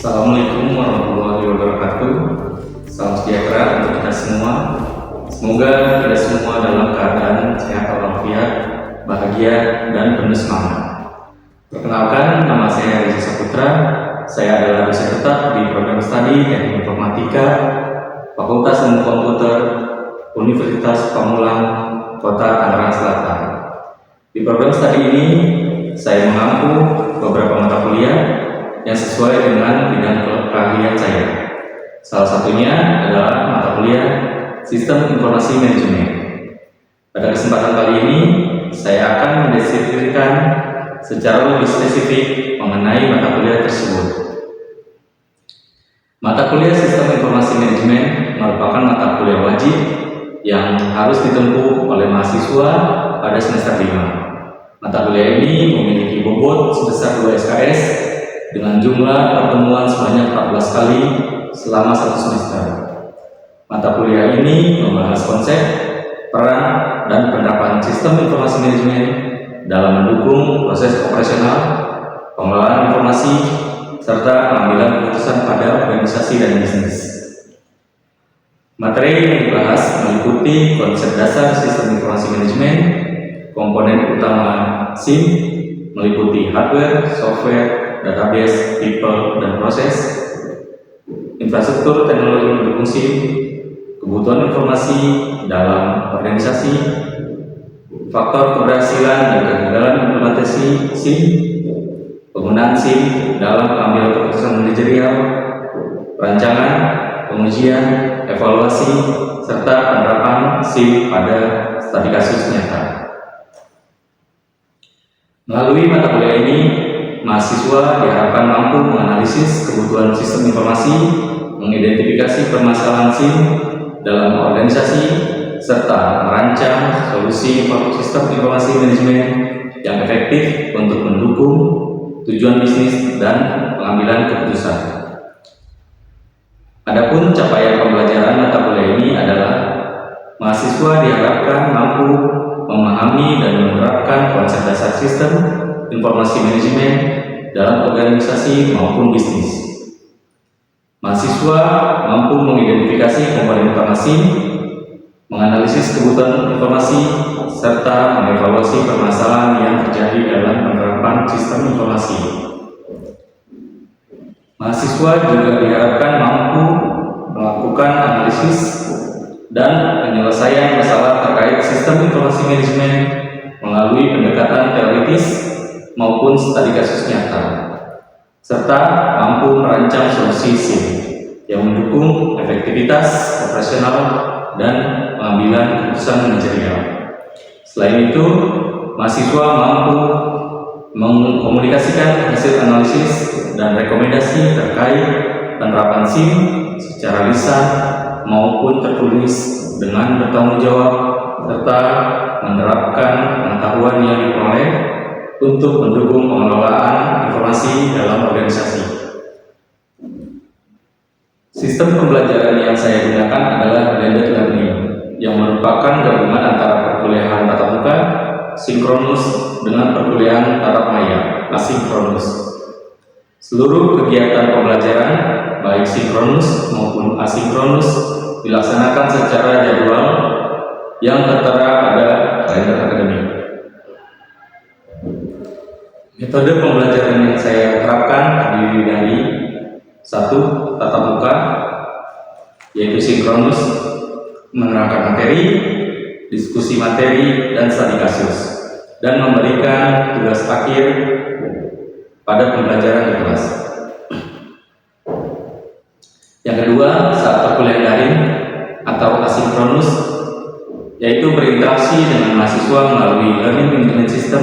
Assalamualaikum warahmatullahi wabarakatuh. Salam sejahtera untuk kita semua. Semoga kita semua dalam keadaan sehat walafiat, bahagia, dan penuh semangat. Perkenalkan, nama saya Reza Saputra. Saya adalah dosen tetap di program studi Teknik Informatika, Fakultas Ilmu Komputer, Universitas Pamulang, Kota Tangerang Selatan. Di program studi ini, saya mengampu beberapa mata kuliah yang sesuai dengan bidang keahlian saya. Salah satunya adalah mata kuliah Sistem Informasi Manajemen. Pada kesempatan kali ini, saya akan mendeskripsikan secara lebih spesifik mengenai mata kuliah tersebut. Mata kuliah Sistem Informasi Manajemen merupakan mata kuliah wajib yang harus ditempuh oleh mahasiswa pada semester 5. Mata kuliah ini memiliki bobot sebesar 2 SKS dengan jumlah pertemuan sebanyak 14 kali selama 1 semester. Mata kuliah ini membahas konsep, peran, dan penerapan sistem informasi manajemen dalam mendukung proses operasional, pengelolaan informasi, serta pengambilan keputusan pada organisasi dan bisnis. Materi yang dibahas meliputi konsep dasar sistem informasi manajemen, komponen utama SIM, meliputi hardware, software, database, people, dan proses, infrastruktur teknologi pendukung SIM, kebutuhan informasi dalam organisasi, faktor keberhasilan dan kegagalan implementasi SIM, penggunaan SIM dalam pengambilan keputusan manajerial, perancangan, pengujian, evaluasi, serta penerapan SIM pada studi kasus nyata. Melalui mata kuliah ini, mahasiswa diharapkan mampu menganalisis kebutuhan sistem informasi, mengidentifikasi permasalahan SIM dalam organisasi, serta merancang solusi sistem informasi manajemen yang efektif untuk mendukung tujuan bisnis dan pengambilan keputusan. Adapun capaian pembelajaran mata kuliah ini adalah mahasiswa diharapkan mampu memahami dan menerapkan konsep dasar sistem informasi manajemen dalam organisasi maupun bisnis. Mahasiswa mampu mengidentifikasi komponen utama SIM, menganalisis kebutuhan informasi, serta mengevaluasi permasalahan yang terjadi dalam penerapan sistem informasi. Mahasiswa juga diharapkan mampu melakukan analisis dan penyelesaian masalah terkait sistem informasi manajemen melalui pendekatan teoritis maupun studi kasus nyata, serta mampu merancang solusi SIM yang mendukung efektivitas operasional dan pengambilan keputusan manajerial. Selain itu, mahasiswa mampu mengkomunikasikan hasil analisis dan rekomendasi terkait penerapan SIM secara lisan maupun tertulis dengan bertanggung jawab, serta menerapkan pengetahuan yang diperoleh untuk mendukung pengelolaan informasi dalam organisasi. Sistem pembelajaran yang saya gunakan adalah blended learning, yang merupakan gabungan antara perkuliahan tatap muka sinkronus dengan perkuliahan tatap maya asinkronus. Seluruh kegiatan pembelajaran baik sinkronus maupun asinkronus dilaksanakan secara jadwal yang tertera pada kalender akademik. Metode pembelajaran yang saya terapkan terdiri dari 1. Tatap muka, yaitu sinkronus, menerangkan materi, diskusi materi, dan studi kasus, dan memberikan tugas akhir pada pembelajaran di kelas. Yang kedua, saat perkuliahan daring atau asinkronus, yaitu berinteraksi dengan mahasiswa melalui Learning Management System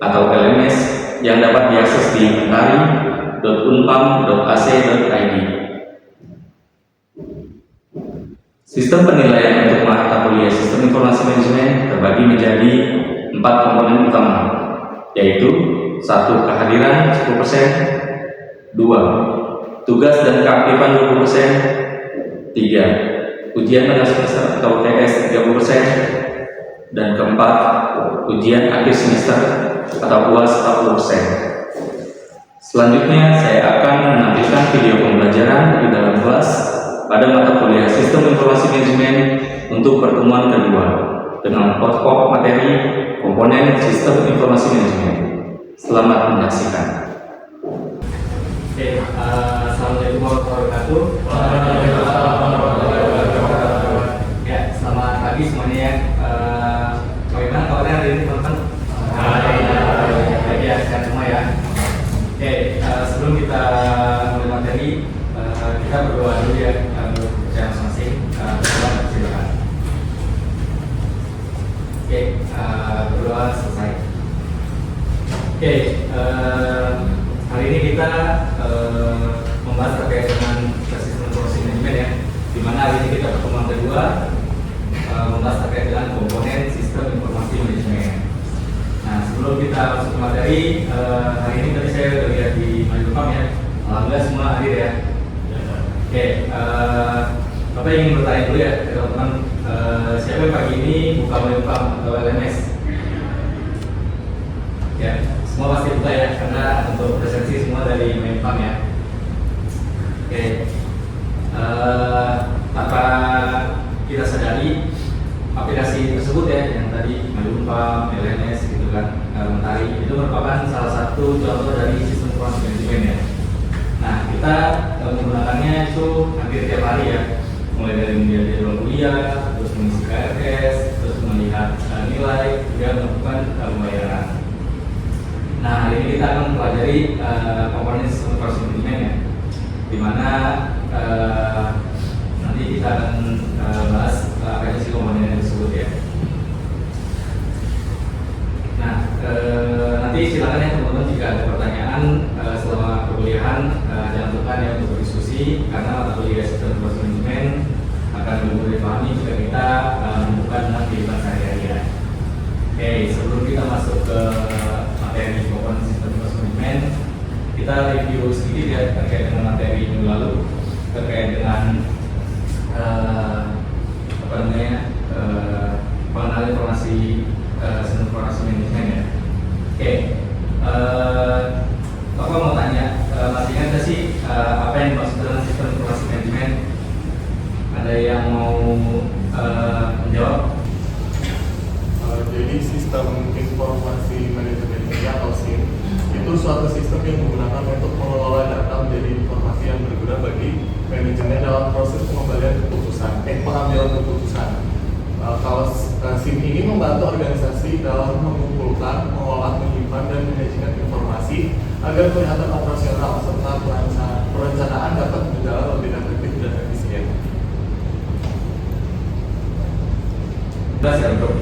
atau LMS yang dapat diakses di mentari.unpam.ac.id. Sistem penilaian untuk mata kuliah Sistem Informasi Manajemen terbagi menjadi 4 komponen utama, yaitu 1. Kehadiran 10%, 2. Tugas dan keaktifan 20%, 3. Ujian tengah semester atau UTS 30%, dan keempat, ujian akhir semester atau UAS 40%. Selanjutnya saya akan menampilkan untuk pertemuan kedua dengan pokok materi komponen sistem informasi manajemen. Selamat menyaksikan. Oke, assalamualaikum warahmatullahi wabarakatuh. Ya, selamat pagi semuanya ya. Bagaimana kabarnya hari ini teman-teman? Baik ya, sehat semua ya. Oke, sebelum kita mulai materi, kita berdoa dulu ya, berdoa masing-masing. Silakan. Oke, berdoa selesai. Oke, hari ini kita membahas terkait dengan sistem informasi manajemen ya, di mana hari ini kita pertemuan kedua membahas terkait dengan komponen sistem informasi manajemen. Nah, sebelum kita masuk ke materi, hari ini tadi saya udah lihat di Majupam ya, alhamdulillah semua hadir ya. Oke, Bapak ingin bertanya dulu ya teman-teman, siapa yang pagi ini buka Majupam atau LMS? Ya, semua pasti buka ya, karena untuk presensi semua dari Menpam ya. Oke, tanpa kita sadari aplikasi tersebut ya, yang tadi Menpam, LNS gitu kan, Mentari, itu merupakan salah satu contoh dari sistem informasi manajemen ya. Nah, kita menggunakannya itu hampir tiap hari ya, mulai dari melihat jadwal kuliah, terus mengisi KRS, terus melihat nilai, juga melakukan pembayaran. Nah, hari ini kita akan mempelajari komponen sistem informasi manajemen ya, di mana nanti kita akan bahas apa aja sih komponen tersebut ya. Nah, nanti silakan ya teman-teman, jika ada pertanyaan selama perkuliahan, jangan lupa ya untuk berdiskusi, karena mata kuliah sistem informasi manajemen akan lebih mudah dipahami jika kita menemukan dengan kehidupan sehari-hari ya. Oke, sebelum kita masuk ke materi komponen sistem informasi manajemen, kita review sedikit ya terkait dengan materi minggu lalu terkait dengan pengenalan informasi sistem informasi manajemen ya. Oke, Bapak mau tanya, masih ingat nggak sih apa yang dimaksud dengan sistem informasi manajemen? Ada yang mau menjawab? Jadi sistem informasi manajemen atau SIM itu suatu sistem yang menggunakan untuk mengelola data menjadi informasi yang berguna bagi manajemen dalam proses pengambilan keputusan. Kalau SIM ini membantu organisasi dalam mengumpulkan, mengolah, menyimpan, dan manajemen informasi agar kelihatan operasional serta perencanaan dapat berjalan lebih efektif dan efisien. Jelas ya, untuk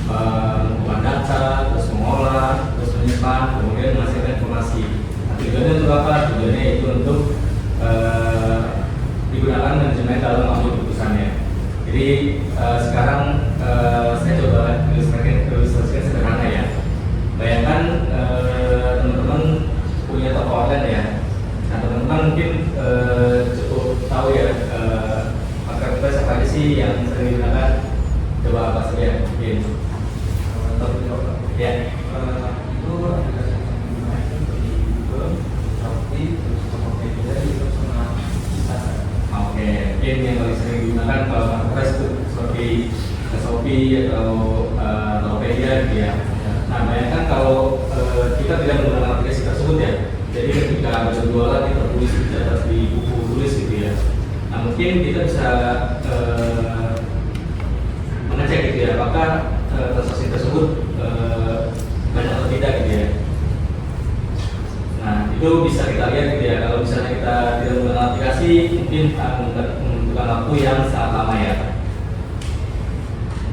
mengumpulkan data, terus mengolah, terus menyimpan, kemudian menghasilkan informasi. Nah, tujuannya untuk apa? Tujuannya itu untuk digunakan manajemen dalam mengambil keputusannya. Jadi sekarang saya coba ilustrasikan sederhana ya. Bayangkan teman-teman punya toko online ya. Nah, teman-teman mungkin cukup tahu ya marketplace apa aja sih yang sering digunakan. Coba apa saja mungkin. Ya. Itu aplikasi di Google, Shopee, terus Tokopedia, itu sama Instagram. Oke, mungkin yang paling sering digunakan kalau marketplace itu seperti Shopee atau Tokopedia gitu ya. Nah, bayangkan kalau kita tidak menggunakan aplikasi tersebut ya. Jadi ketika berjualan kita tulis di buku tulis gitu ya. Nah, mungkin kita bisa mengecek gitu ya, apakah transaksi tersebut banyak atau tidak gitu ya. Nah, itu bisa kita lihat gitu ya. Kalau misalnya kita tidak menggunakan aplikasi, mungkin akan membutuhkan waktu yang sangat lama ya.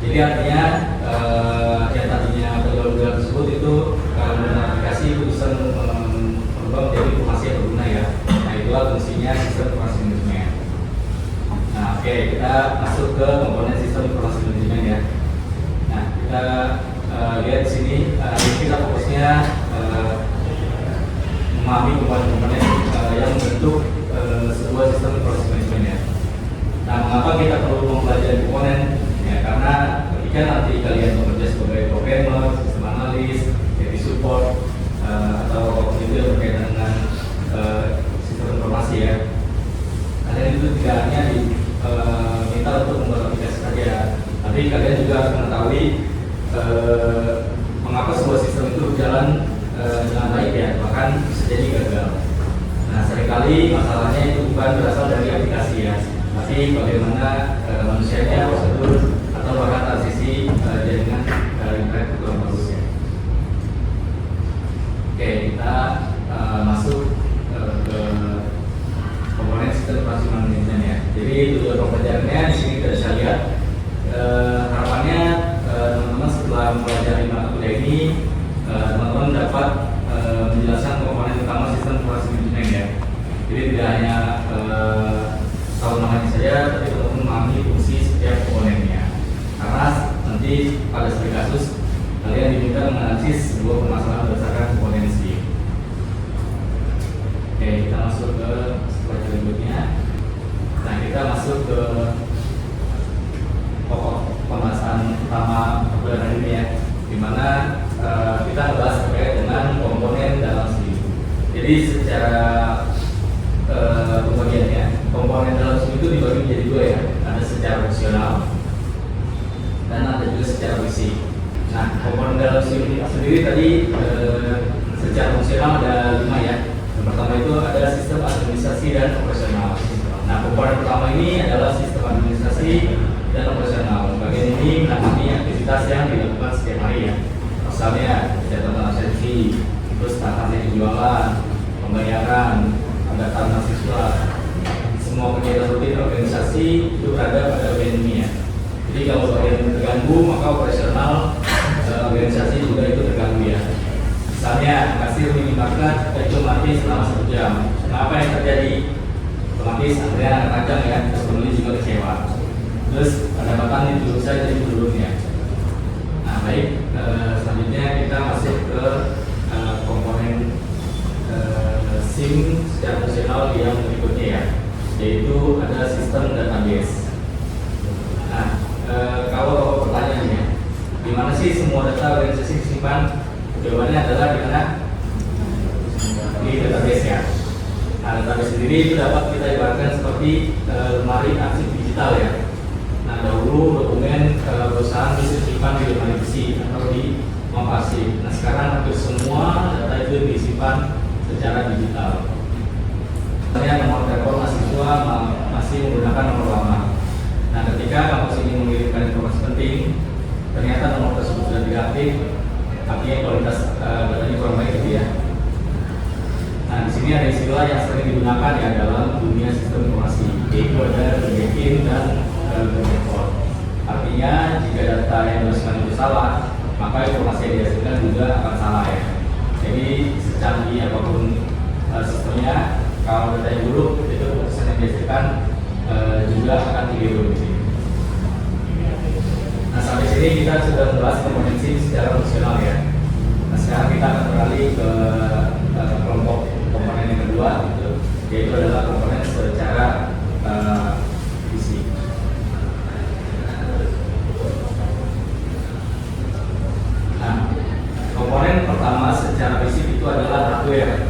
Jadi artinya yang tadinya penjual-penjual tersebut itu kalau menggunakan aplikasi itu bisa berubah menjadi informasi yang berguna ya. Nah, itulah fungsinya sistem informasi manajemen. Nah, oke, kita masuk ke komponen sistem informasi manajemen ya. Nah, kita lihat di sini, kita fokusnya memahami komponen-komponen yang membentuk sebuah sistem informasi manajemen ya. Nah, mengapa kita perlu mempelajari komponen? Ya, karena ketika nanti kalian bekerja sebagai programmer, sistem analis, jadi support, atau itu yang berkaitan dengan sistem informasi ya, kalian itu tidak hanya diminta untuk membuat aplikasi saja, Tapi kalian juga harus mengetahui mengapa sebuah sistem itu berjalan dengan baik ya, bahkan bisa jadi gagal. Nah, seringkali masalahnya itu bukan berasal dari aplikasi ya, tapi bagaimana manusianya, prosedur, atau bahkan transisi jaringan internet kurang bagus ya. Oke, kita masuk ke komponen sistem informasi manajemen ya. Jadi tujuan pembelajarannya di sini kita bisa lihat harapannya teman-teman setelah mempelajari mata kuliah ini teman-teman dapat menjelaskan komponen utama sistem informasi manajemen ya. Jadi tidak hanya tahu namanya saja, tapi teman-teman memahami fungsi setiap komponennya. Karena nanti pada studi kasus kalian diminta menganalisis sebuah permasalahan berdasarkan komponensi. Oke, kita masuk ke slide berikutnya. Nah, kita masuk ke pokok pembahasan utama pelajaran ini ya, dimana kita bahas terkait dengan komponen dalam SIM. Jadi secara pembagiannya, komponen dalam SIM itu dibagi menjadi dua ya, ada secara fungsional dan ada juga secara fisik. Nah, komponen dalam SIM sendiri tadi secara fungsional ada 5 ya. Yang pertama itu ada sistem administrasi dan operasional. Nah, komponen pertama ini adalah sistem administrasi dan operasional. Bagian ini menangani aktivitas yang dilakukan setiap hari ya. Misalnya catatan absensi, terus transaksi penjualan, pembayaran, pendaftaran mahasiswa, semua kegiatan rutin organisasi itu berada pada bagian ini ya. Jadi kalau bagian terganggu maka operasional organisasi juga itu terganggu ya. Misalnya kasir minimarket itu mati selama 1 jam. Nah, apa yang terjadi? Otomatis antrian panjang ya, terus pembeli juga kecewa. Terus pendapatan itu saya jadi menurun ya. Nah, baik, selanjutnya kita masuk ke komponen SIM secara fungsional yang berikutnya ya, yaitu ada sistem database. Nah, kalau pertanyaannya, di mana sih semua data organisasi disimpan? Jawabannya adalah di mana? Di database ya. Nah, database sendiri itu dapat kita ibaratkan seperti lemari arsip digital ya. Nah, dahulu dokumen perusahaan disimpan di lemari besi atau di uang arsip. Nah, sekarang hampir semua data itu disimpan secara digital. Misalnya nomor telepon mahasiswa masih menggunakan nomor lama. Nah, ketika kampus ini mengirimkan informasi penting, ternyata nomor tersebut sudah tidak aktif, artinya kualitas datanya kurang baik gitu ya. Nah, di sini ada istilah yang sering digunakan ya dalam dunia sistem informasi, yaitu ada back-in dan back-end. Artinya jika data yang dimasukkan itu salah, maka informasi yang dihasilkan juga akan salah ya. Jadi secanggih apapun sistemnya, kalau data yang buruk itu keputusan yang dihasilkan juga akan keliru di sini. Nah, sampai sini kita sudah membahas komponen SIM secara fungsional ya. Nah, sekarang kita akan beralih ke kelompok komponen yang kedua, yaitu adalah komponen secara fisik. Nah, komponen pertama secara fisik itu adalah hardware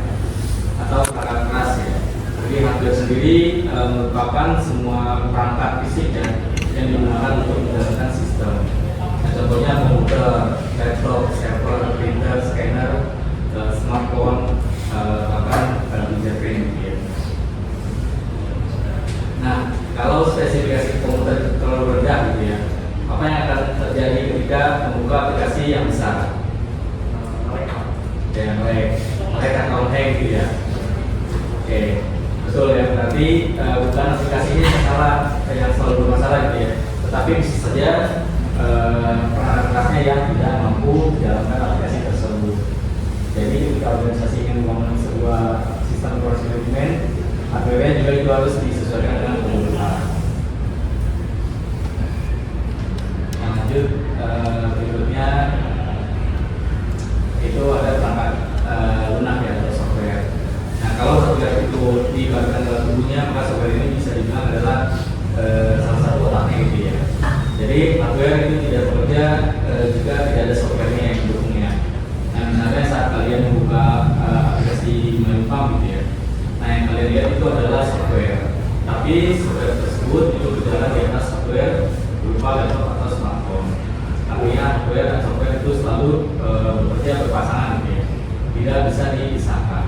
atau perangkat keras ya. Jadi hardware sendiri merupakan semua perangkat fisik ya, yang digunakan untuk menjalankan sistem. Nah, contohnya komputer, laptop, server, printer, scanner, smartphone, bahkan laser print. Ya. Nah, kalau spesifikasi komputer terlalu rendah gitu ya, apa yang akan terjadi ketika membuka aplikasi yang besar? Mereka atau hang gitu ya. Oke, betul ya. Berarti bukan aplikasinya yang salah, yang selalu bermasalah gitu ya. Tetapi bisa saja perangkat kerasnya yang tidak mampu menjalankan aplikasi tersebut. Jadi ketika organisasi ingin membangun sebuah sistem informasi manajemen, hardware juga itu harus disesuaikan dengan kebutuhan. Nah, lanjut berikutnya itu ada perangkat lunak ya atau software. Nah, kalau software itu diibaratkan dalam tubuhnya, maka software ini bisa dibilang adalah salah satu otaknya gitu ya. Jadi hardware itu tidak bekerja jika tidak ada softwarenya yang mendukungnya. Nah, misalnya saat kalian membuka aplikasi Mailpam gitu ya. Nah, yang kalian lihat itu adalah software. Tapi software tersebut itu berjalan di atas software berupa laptop atau smartphone. punya hardware dan software itu selalu bekerja berpasangan gitu ya, tidak bisa dipisahkan.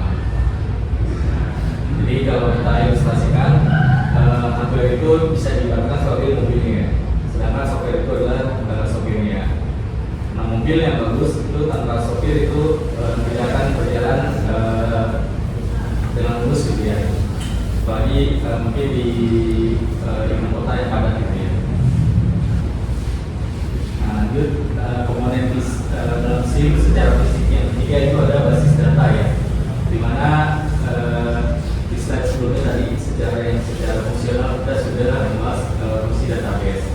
Jadi kalau kita ilustrasikan, hardware itu bisa diibaratkan sebagai mobilnya, sedangkan software itu adalah sopirnya. Nah, mobil yang bagus itu tanpa sopir itu tidak akan berjalan dengan lurus gitu ya. Apalagi mungkin di ibu kota yang padat gitu ya. Nah, lanjut komponen dalam SIM secara fisik yang ketiga itu ada basis data ya, dimana di slide sebelumnya tadi secara fungsional kita sudah membahas fungsi database.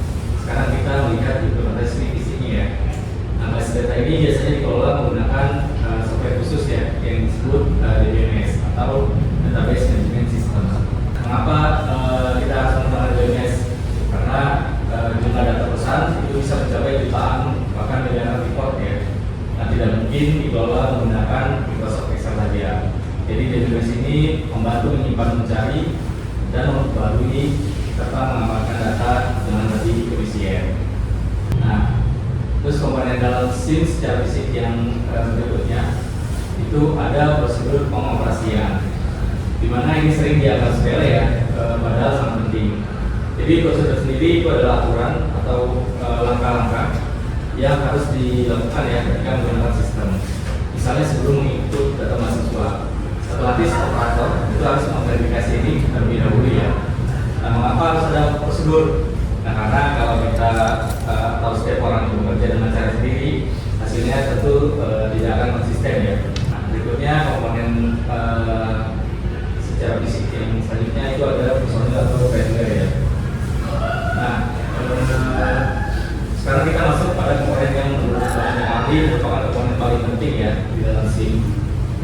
Sekarang kita melihat implementasi fisiknya ya. Nah, basis data ini biasanya dikelola menggunakan software khusus ya yang disebut DBMS atau Database Management System. Mengapa kita harus menggunakan DBMS? Karena jumlah data perusahaan itu bisa mencapai jutaan bahkan miliaran report ya. Nah, tidak mungkin dikelola menggunakan Microsoft Excel saja. Jadi DBMS ini membantu menyimpan, mencari, dan memperbarui serta mengamankan data dengan lebih efisien. Nah, terus komponen dalam SIM secara fisik yang berikutnya itu ada prosedur pengoperasian, di mana ini sering dianggap sepele ya, padahal sangat penting. Jadi prosedur sendiri itu adalah aturan atau langkah-langkah yang harus dilakukan ya ketika menggunakan sistem. Misalnya sebelum menginput data mahasiswa, otomatis operator itu harus memverifikasi ini terlebih dahulu ya. Nah, mengapa harus ada prosedur? Nah, karena kalau kita tahu setiap orang yang bekerja dengan cara sendiri, hasilnya tentu tidak akan konsisten ya. Nah, berikutnya komponen secara fisik yang selanjutnya itu ada personil atau vendor ya. Nah, sekarang kita masuk pada komponen yang menurut banyak ahli merupakan komponen paling penting ya di dalam SIM,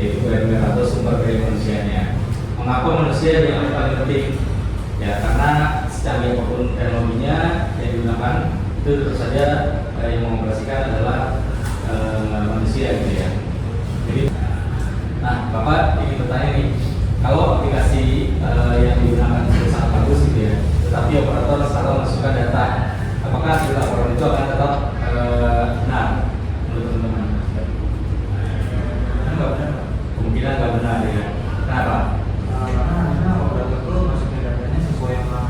yaitu vendor atau sumber daya manusianya. Mengapa manusia yang paling penting? Ya, karena secara apapun teknologinya yang digunakan itu terus saja yang mengoperasikan adalah manusia gitu ya. Jadi, nah Bapak ingin bertanya nih, kalau aplikasi yang digunakan itu sangat bagus gitu ya, tetapi operator selalu masukkan data, apakah hasil laporan itu akan tetap benar menurut teman-teman? Enggak benar. Kemungkinan nggak benar ya. Kenapa? Karena operator itu masuknya datanya sesuai sama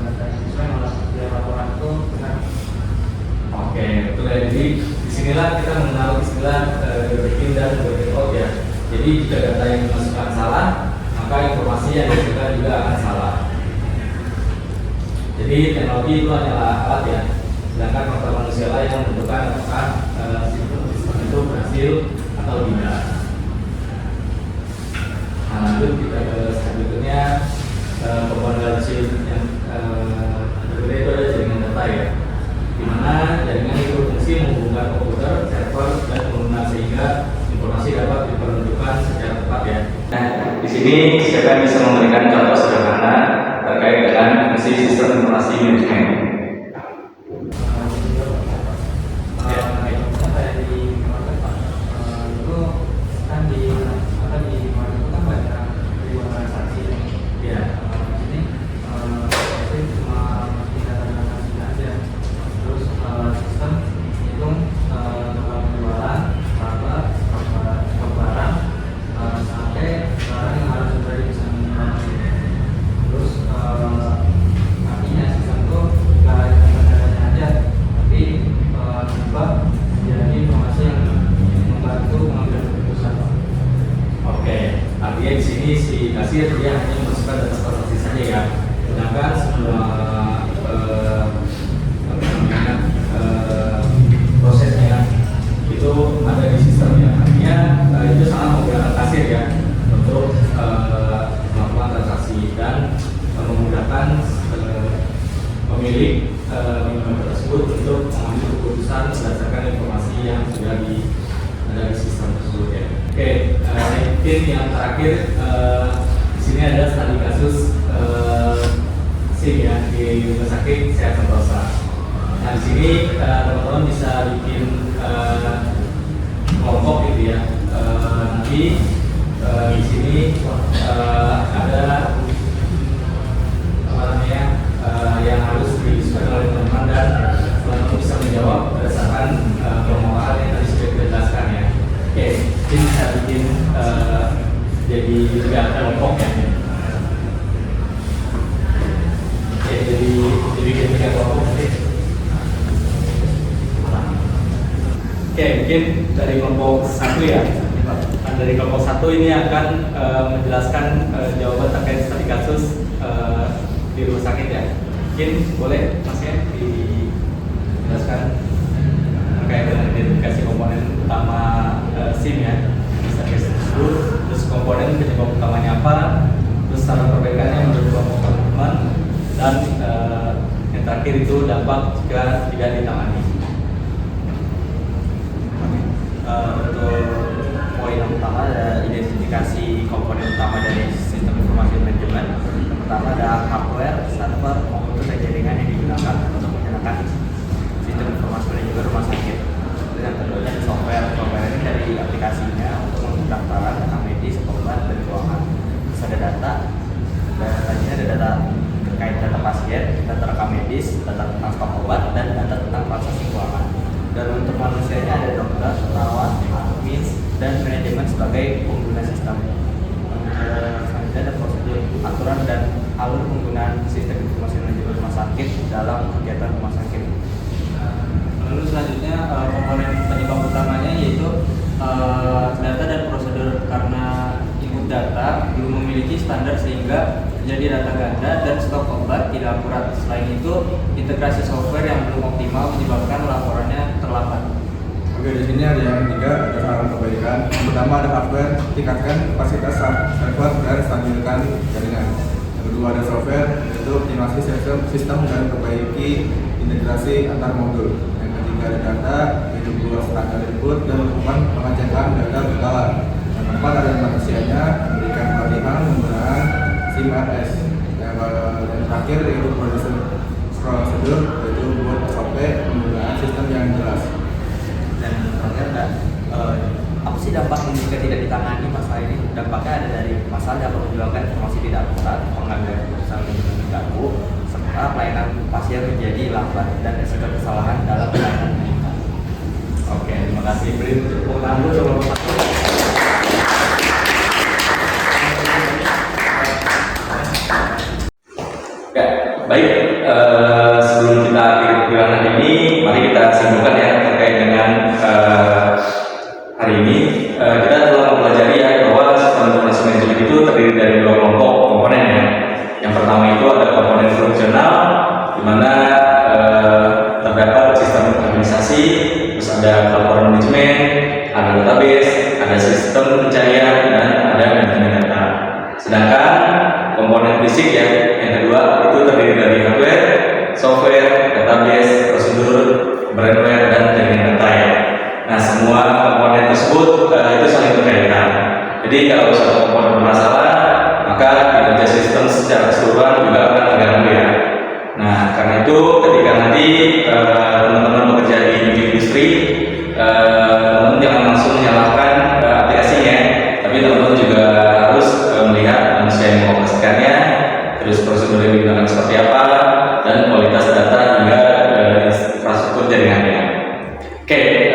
data yang sesuai malah dia laporan itu benar. Oke, betul ya. Jadi disinilah kita mengenal istilah break-in dan break-out ya. Jadi jika data yang dimasukkan salah, maka informasi yang dimasukkan juga akan salah. Jadi teknologi itu hanyalah alat ya, sedangkan faktor manusia lah yang menentukan apakah sistem itu berhasil atau tidak. Nah, lanjut kita ke slide berikutnya, komponen dalam SIM yang berikutnya itu ada jaringan data ya, di mana jaringan itu berfungsi menghubungkan komputer, server, dan pengguna sehingga informasi dapat diperuntukkan secara tepat ya. Nah, di sini siapa yang bisa memberikan contoh sederhana terkait dengan fungsi sistem informasi manajemen? Artinya di sini si kasir dia hanya memasukkan data transaksi saja ya, sedangkan semua prosesnya itu ada di sistem ya. Artinya itu sangat memudahkan kasir ya untuk melakukan transaksi dan memudahkan pemilik minuman tersebut untuk mengambil keputusan berdasarkan informasi yang sudah ada di sistem tersebut ya. Oke, mungkin yang terakhir di sini ada studi kasus SIM ya di Rumah Sakit Sehat Sentosa. Nah, di sini teman-teman bisa bikin kelompok gitu ya. Nanti di sini ada apa namanya yang harus didiskusikan oleh teman-teman dan teman-teman bisa menjawab mungkin dari kelompok 1 ya. Nah, dari kelompok 1 ini akan menjelaskan jawaban terkait studi kasus di rumah sakit ya. Mungkin boleh Mas ya dijelaskan terkait dengan identifikasi komponen utama SIM ya, terus komponen penyebab utamanya apa, terus saran perbaikannya menurut kelompok teman-teman, dan yang terakhir itu dampak jika tidak ditangani. Untuk poin yang pertama ada identifikasi komponen utama dari sistem informasi manajemen. Yang pertama ada hardware, server, komputer, dan jaringan yang digunakan untuk menjalankan sistem informasi manajemen rumah sakit. Dan yang kedua ada software. Software ini dari aplikasinya untuk pendaftaran data medis, obat, dan keuangan. Terus ada data. Datanya ada data terkait data pasien, data rekam medis, data tentang stok obat, dan data tentang transaksi keuangan. Dan untuk manusianya ada dokter, perawat, admin, dan manajemen sebagai pengguna sistem. Selanjutnya ada prosedur, aturan, dan alur penggunaan sistem informasi manajemen rumah sakit dalam kegiatan rumah sakit. Lalu selanjutnya komponen penyebab utamanya yaitu data dan prosedur, karena input data belum memiliki standar sehingga terjadi data ganda dan stok obat tidak akurat. Selain itu, integrasi software yang belum optimal menyebabkan laporannya terlambat. Oke, di sini ada yang ketiga, ada saran perbaikan. Yang pertama ada hardware, tingkatkan kapasitas server dan stabilkan jaringan. Yang kedua ada software, yaitu optimasi sistem dan perbaiki integrasi antar modul. Yang ketiga ada data, yaitu buat standar input dan melakukan pengecekan data berkala. Yang keempat ada manusianya, memberikan pelatihan penggunaan SIM-RS. Yang terakhir yaitu prosedur, yaitu buat SOP penggunaan sistem yang jelas. Dan terakhir ada apa sih dampak jika tidak ditangani masalah ini? Dampaknya ada dari masalah dapat menjualkan informasi tidak akurat, pengambilan keputusan manajemen terganggu, serta pelayanan pasien menjadi lambat dan risiko kesalahan dalam pelayanan meningkat. Oke, terima kasih. Beri tepuk tangan dulu kelompok 1. Ya, baik. Sebelum kita akhiri perjalanan ini, mari kita simpulkan ya terkait dengan hari ini. Kita telah mempelajari ya bahwa sistem informasi manajemen itu terdiri dari 2 kelompok komponen ya. Yang pertama itu ada komponen fungsional, di mana terdapat sistem organisasi, terus ada laporan manajemen, ada database, ada sistem pencarian, dan ada manajemen data. Sedangkan komponen fisik ya, yang kedua itu terdiri dari hardware, software, database, prosedur, brandware, dan jaringan data ya. Nah, semua komponen tersebut itu saling berkaitan. Jadi kalau suatu komponen bermasalah, maka kinerja sistem secara keseluruhan juga akan terganggu ya. Nah, karena itu ketika nanti teman-teman bekerja di industri, teman-teman jangan langsung menyalahkan aplikasinya, tapi teman-teman juga harus melihat manusia yang mengoperasikannya, terus prosedur yang digunakan seperti apa, dan kualitas data hingga infrastruktur jaringannya. Oke,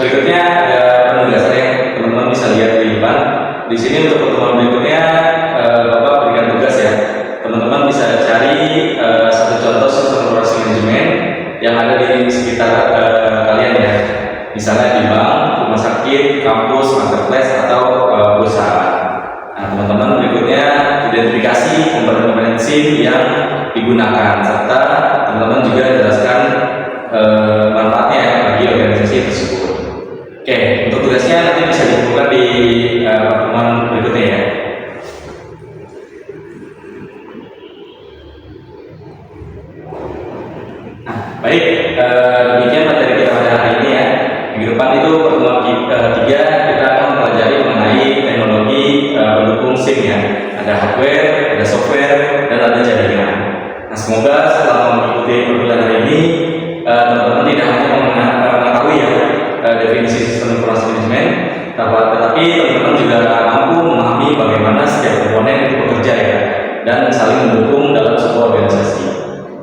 berikutnya ada penugasan yang teman-teman bisa lihat di depan. Di sini untuk pertemuan berikutnya, Bapak berikan tugas ya. Teman-teman bisa cari satu contoh sistem informasi manajemen yang ada di sekitar kalian ya. Misalnya di bank, rumah sakit, kampus, marketplace, atau perusahaan. Nah, teman-teman berikutnya identifikasi komponen-komponen SIM yang digunakan, serta teman-teman juga jelaskan manfaatnya bagi organisasi tersebut. Oke, untuk tugasnya nanti bisa dikumpulkan di pertemuan berikutnya ya. Nah, baik, demikian materi kita pada hari ini ya. Minggu depan itu pertemuan ketiga kita akan mempelajari mengenai teknologi pendukung SIM ya. Ada hardware, ada software, dan ada jaringan. Nah, semoga setelah mengikuti perkuliahan hari ini, teman-teman tidak hanya mengetahui ya definisi sistem informasi manajemen, tetapi teman-teman juga mampu memahami bagaimana setiap komponen itu bekerja ya, dan saling mendukung dalam sebuah organisasi.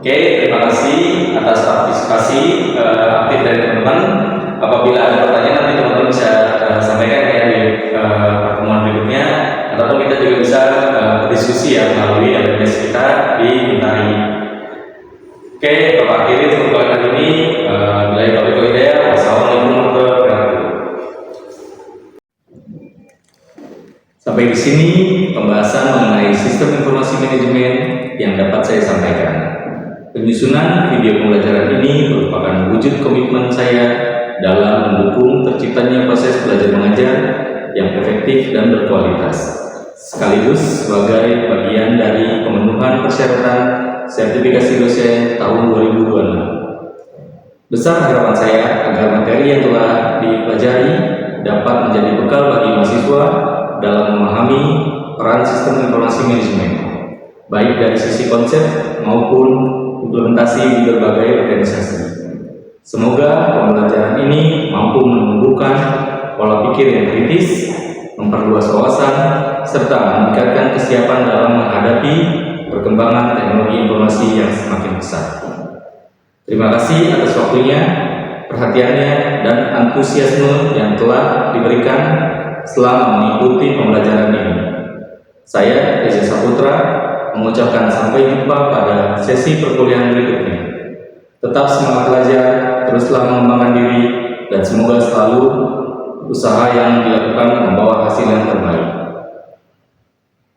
Oke, terima kasih atas partisipasi aktif dari teman-teman. Apabila ada pertanyaan nanti teman-teman bisa sampaikan ya di pertemuan berikutnya, ataupun kita juga bisa berdiskusi ya melalui LMS kita di Mentari. Oke, Bapak akhiri untuk kali ini. Bila itu hidayah, wassalamualaikum warahmatullahi wabarakatuh. sini pembahasan mengenai sistem informasi manajemen yang dapat saya sampaikan. Penyusunan video pembelajaran ini merupakan wujud komitmen saya dalam mendukung terciptanya proses belajar mengajar yang efektif dan berkualitas, sekaligus sebagai bagian dari pemenuhan persyaratan sertifikasi dosen tahun 2026. Besar harapan saya agar materi yang telah dipelajari dapat menjadi bekal bagi mahasiswa dalam memahami peran sistem informasi manajemen, baik dari sisi konsep maupun implementasi di berbagai organisasi. Semoga pembelajaran ini mampu menumbuhkan pola pikir yang kritis, memperluas wawasan, serta meningkatkan kesiapan dalam menghadapi perkembangan teknologi informasi yang semakin pesat. Terima kasih atas waktunya, perhatiannya, dan antusiasme yang telah diberikan selama mengikuti pembelajaran ini. Saya, Reza Saputra, mengucapkan sampai jumpa pada sesi perkuliahan berikutnya. Tetap semangat belajar, teruslah mengembangkan diri, dan semoga selalu usaha yang dilakukan membawa hasil yang terbaik.